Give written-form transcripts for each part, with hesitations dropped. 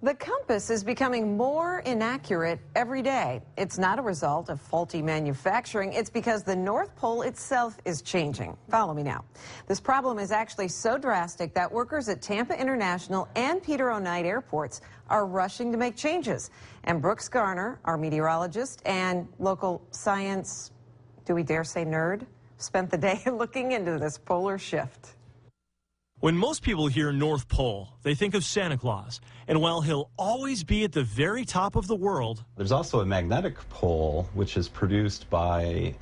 The compass is becoming more inaccurate every day. It's not a result of faulty manufacturing. It's because the North Pole itself is changing. Follow me now. This problem is actually so drastic that workers at Tampa International and Peter O. Knight airports are rushing to make changes. And Brooks Garner, our meteorologist and local science, do we dare say nerd, spent the day looking into this polar shift. When most people hear North Pole, they think of Santa Claus. And while he'll always be at the very top of the world, there's also a magnetic pole, which is produced by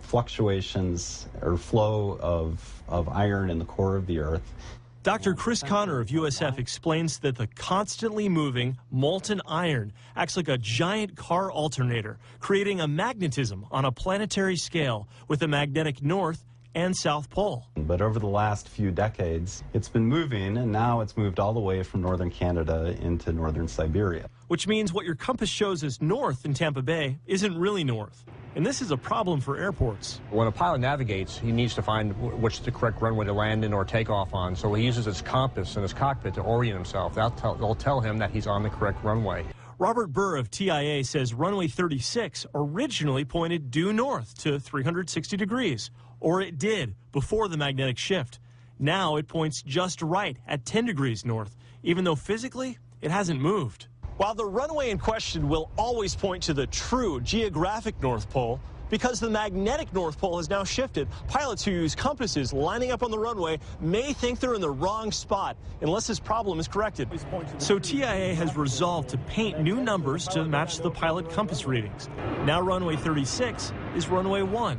fluctuations or flow of iron in the core of the Earth. Dr. Chris Connor of USF explains that the constantly moving molten iron acts like a giant car alternator, creating a magnetism on a planetary scale with a magnetic north and South Pole. But over the last few decades, it's been moving, and now it's moved all the way from northern Canada into northern Siberia. Which means what your compass shows as north in Tampa Bay isn't really north. And this is a problem for airports. When a pilot navigates, he needs to find which is the correct runway to land in or take off on. So he uses his compass in his cockpit to orient himself. They'll tell him that he's on the correct runway. Robert Burr of TIA says runway 36 originally pointed due north to 360 degrees. Or it did before the magnetic shift. Now it points just right at 10 degrees north, even though physically it hasn't moved. While the runway in question will always point to the true geographic North Pole, because the magnetic North Pole has now shifted, pilots who use compasses lining up on the runway may think they're in the wrong spot unless this problem is corrected. So TIA has resolved to paint new numbers to match the pilot compass readings. Now runway 36 is runway 1.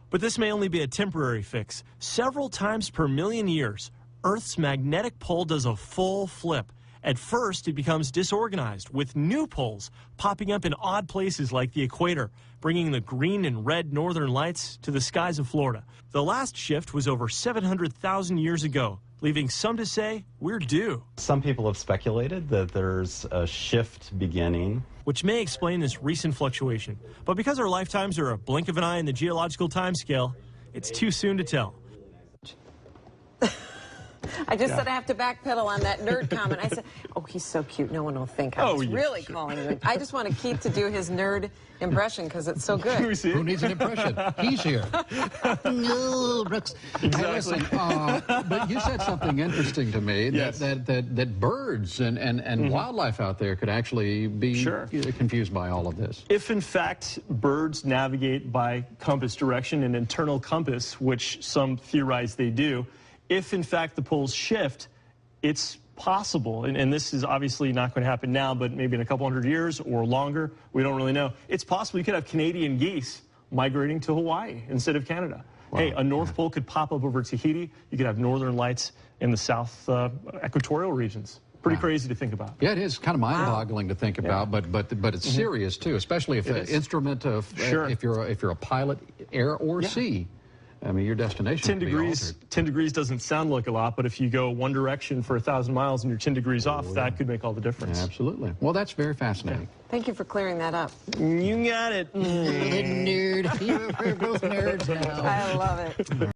But this may only be a temporary fix. Several times per million years, Earth's magnetic pole does a full flip. At first, it becomes disorganized, with new poles popping up in odd places like the equator, bringing the green and red northern lights to the skies of Florida. The last shift was over 700,000 years ago, leaving some to say we're due. Some people have speculated that there's a shift beginning, which may explain this recent fluctuation. But because our lifetimes are a blink of an eye in the geological timescale, it's too soon to tell. I just said I have to backpedal on that nerd comment. I said, oh, he's so cute. No one will think I was really calling you. I just wanted Keith to do his nerd impression because it's so good. Who needs an impression? He's here. No, Brooks. Exactly. Hey, listen, but you said something interesting to me, yes. that birds and wildlife out there could actually be confused by all of this. If, in fact, birds navigate by compass direction, an internal compass, which some theorize they do, if, in fact, the poles shift, it's possible, and this is obviously not going to happen now, but maybe in a couple hundred years or longer, we don't really know. It's possible you could have Canadian geese migrating to Hawaii instead of Canada. Wow. Hey, a North Pole could pop up over Tahiti. You could have northern lights in the south equatorial regions. Pretty crazy to think about. Yeah, it is kind of mind-boggling to think about, but it's serious too, especially if an instrument of if you're a pilot, air or sea. I mean, your destination 10 degrees. 10 degrees doesn't sound like a lot, but if you go one direction for 1,000 miles and you're 10 degrees off, that could make all the difference. Absolutely. Well, that's very fascinating. Yeah. Thank you for clearing that up. You got it. Nerd. We're both nerds now. I love it.